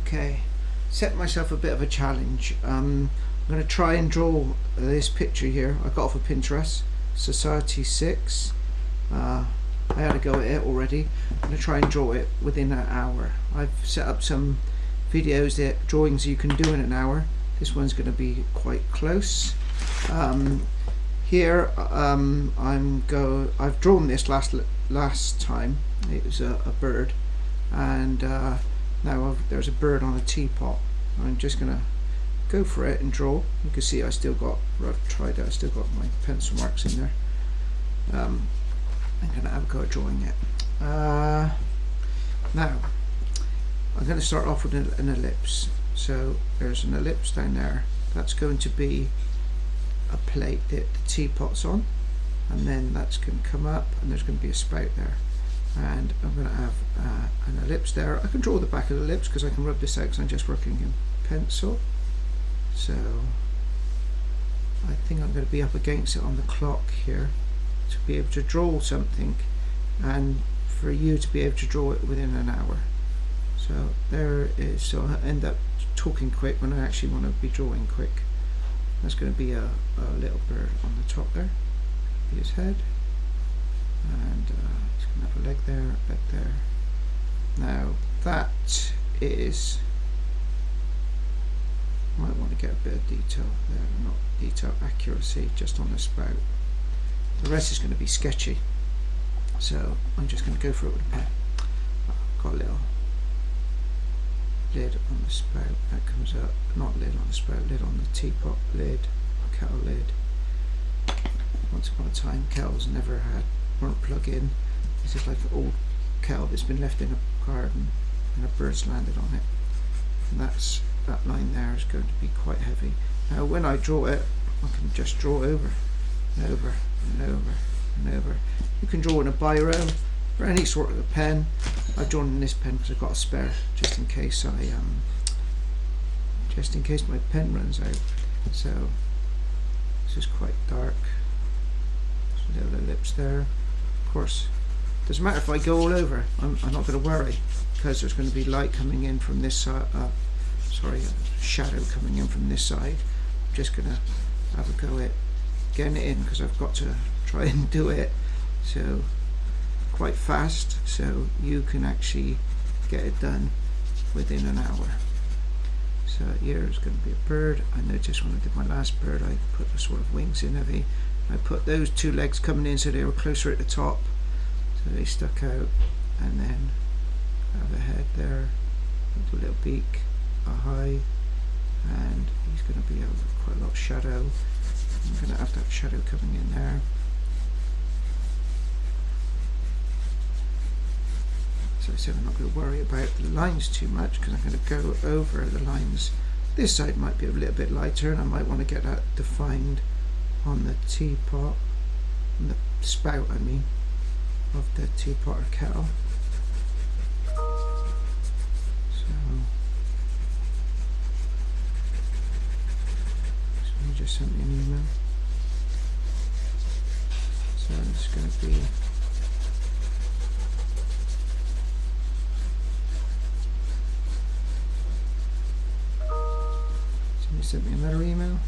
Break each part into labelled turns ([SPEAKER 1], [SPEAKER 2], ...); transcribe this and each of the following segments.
[SPEAKER 1] Okay, set myself a bit of a challenge. I'm going to try and draw this picture here. I got off of Pinterest, Society 6. I had a go at it already. I'm going to try and draw it within an hour. I've set up some videos, that drawings you can do in an hour. This one's going to be quite close. Here I've drawn this last time. It was a bird, and now there's a bird on a teapot. I'm just gonna go for it and draw. You can see I still got, where I've tried it, I still got my pencil marks in there. I'm gonna have a go at drawing it. Now I'm going to start off with an ellipse. So there's an ellipse down there. That's going to be a plate that the teapot's on, and then that's going to come up, and there's going to be a spout there. And I'm going to have an ellipse there. I can draw the back of the ellipse because I can rub this out because I'm just working in pencil. So I think I'm going to be up against it on the clock here to be able to draw something, and for you to be able to draw it within an hour. So there it is. So I end up talking quick when I actually want to be drawing quick. That's going to be a little bird on the top there. Be his head, and he's going to have a leg there. Now that is, might want to get a bit of detail there, not detail accuracy, just on the spout. The rest is going to be sketchy, so I'm just going to go for it with a pen. Got a little lid on the spout that comes up, not lid on the spout, lid on the teapot lid, kettle lid. Once upon a time, kettles weren't plug in. This is like an old kettle that's been left in a garden and a bird's landed on it. And that line there is going to be quite heavy. Now when I draw it, I can just draw over and over and over and over. You can draw in a biro or any sort of a pen. I've drawn in this pen because I've got a spare just in case my pen runs out. So this is quite dark. There's a little ellipse there. Of course, doesn't matter if I go all over. I'm not going to worry because there's going to be light coming in from this side. Shadow coming in from this side. I'm just going to have a go at getting it in because I've got to try and do it so quite fast, so you can actually get it done within an hour. So here is going to be a bird. I noticed when I did my last bird, I put the sort of wings in heavy. I put those two legs coming in so they were closer at the top, so they stuck out, and then have a head there, a little beak, a high, and he's going to be quite a lot of shadow. I'm going to have that shadow coming in there. So I said I'm not going to worry about the lines too much because I'm going to go over the lines. This side might be a little bit lighter, and I might want to get that defined on the teapot, on the spout I mean, of the teapot or kettle. Somebody just sent me an email. So it's going to be sent me another email.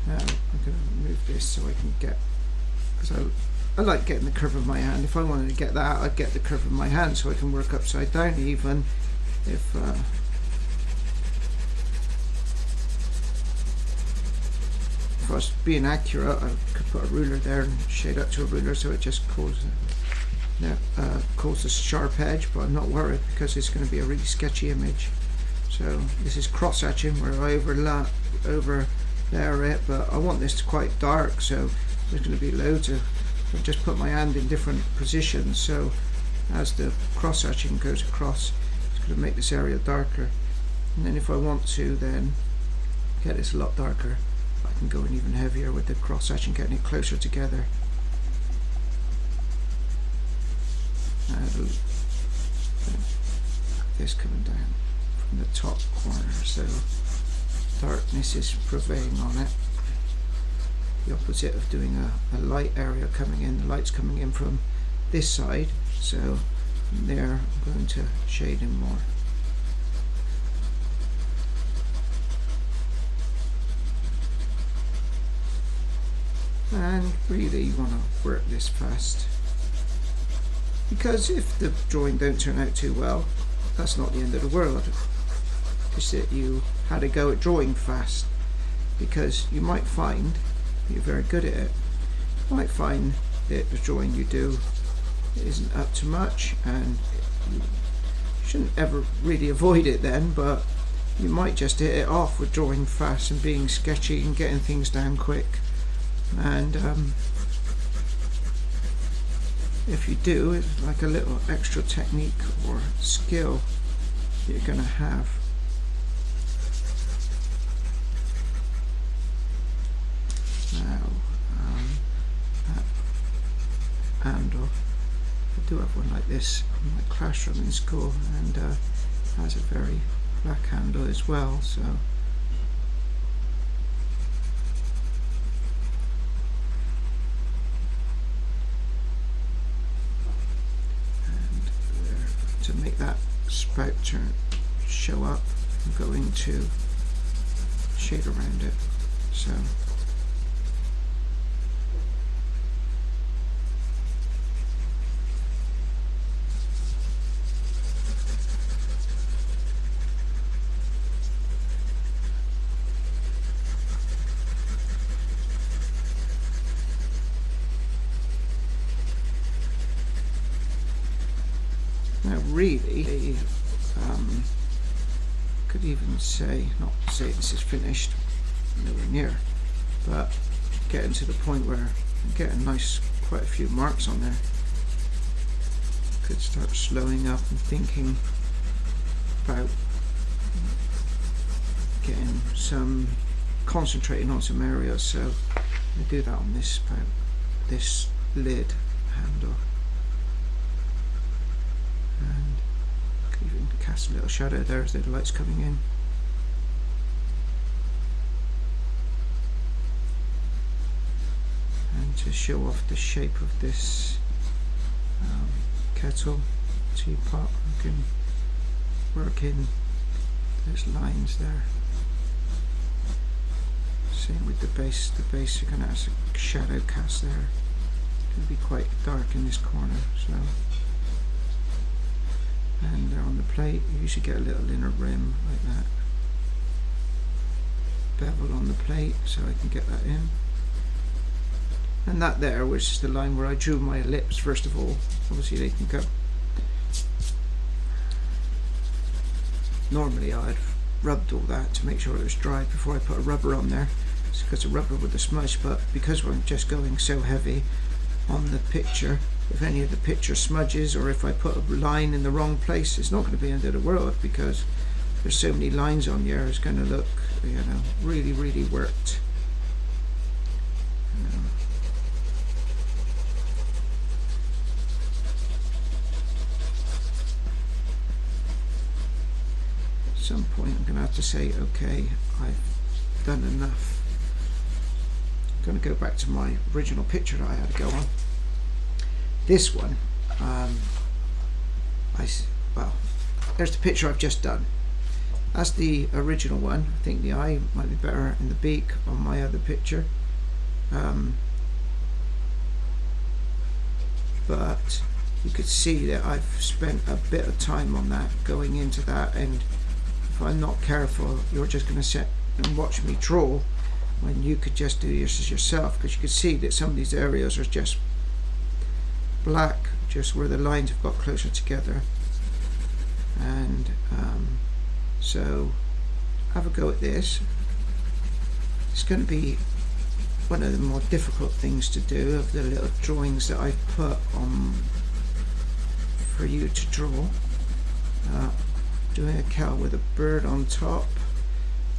[SPEAKER 1] Now I'm going to move this so I can get, because I like getting the curve of my hand. If I wanted to get that, I'd get the curve of my hand so I can work upside down, even if I was being accurate. I could put a ruler there and shade up to a ruler so it just causes a sharp edge, but I'm not worried because it's going to be a really sketchy image. So this is cross hatching where I over layer it, but I want this to quite dark, so there's going to be loads of, I've just put my hand in different positions, so as the cross hatching goes across, it's going to make this area darker. And then if I want to then get this a lot darker, I can go in even heavier with the cross hatching, getting it closer together. This coming down from the top corner, so darkness is prevailing on it. The opposite of doing a light area coming in. The light's coming in from this side, So there I'm going to shade in more. And really you want to work this fast, because if the drawing don't turn out too well, that's not the end of the world. It's that you had a go at drawing fast, because you might find that you're very good at it. You might find that the drawing you do isn't up to much, and you shouldn't ever really avoid it then, but you might just hit it off with drawing fast and being sketchy and getting things down quick. And if you do, it's like a little extra technique or skill that you're going to have. Now, that handle, I do have one like this in my classroom in school, and has a very black handle as well, so to make that spout turn show up, I'm going to shade around it. So now really, could even say, not say this is finished, nowhere near, but getting to the point where I'm getting quite a few marks on there. Could start slowing up and thinking about concentrating on some areas. So I do that on this lid handle. And even cast a little shadow there as the light's coming in. And to show off the shape of this kettle teapot, I can work in those lines there. Same with the base. The base, you're going to have a shadow cast there. It's going to be quite dark in this corner. So. And there on the plate, you usually get a little inner rim like that. Bevel on the plate, so I can get that in. And that there was just the line where I drew my ellipse first of all. Obviously they can go. Normally I'd rubbed all that to make sure it was dry before I put a rubber on there. It's because the rubber would have smudged, but because we're just going so heavy on the picture, if any of the picture smudges or if I put a line in the wrong place, it's not going to be the end of the world, because there's so many lines on here. It's going to look, you know, really, really worked. At some point I'm going to have to say, okay, I've done enough. I'm going to go back to my original picture that I had to go on. This one, well, there's the picture I've just done. That's the original one. I think the eye might be better in the beak on my other picture. But you could see that I've spent a bit of time on that, going into that, and if I'm not careful, you're just going to sit and watch me draw when you could just do this yourself, because you could see that some of these areas are just black, just where the lines have got closer together. And so have a go at this. It's going to be one of the more difficult things to do, of the little drawings that I've put on for you to draw. Doing a cow with a bird on top.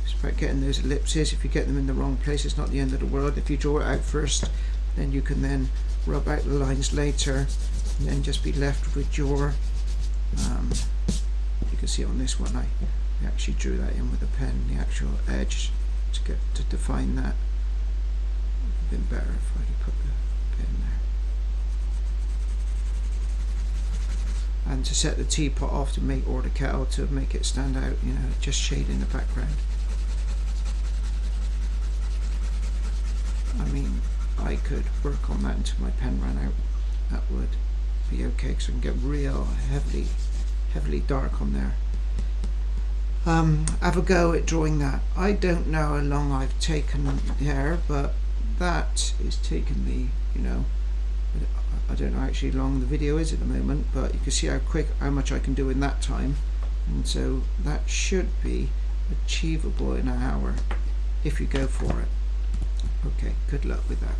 [SPEAKER 1] It's about getting those ellipses. If you get them in the wrong place, it's not the end of the world. If you draw it out first, then you can then rub out the lines later, and then just be left with your you can see on this one I actually drew that in with a pen, the actual edge, to define that. It would have been better if I could put the pen there. and to set the teapot off to make, or the kettle to make it stand out, you know, just shade in the background. I mean, I could work on that until my pen ran out. That would be okay, because I can get real heavily dark on there. Have a go at drawing that. I don't know how long I've taken here, but that is taking me, you know, I don't know actually how long the video is at the moment, but you can see how much I can do in that time, and so that should be achievable in an hour if you go for it. Okay, good luck with that.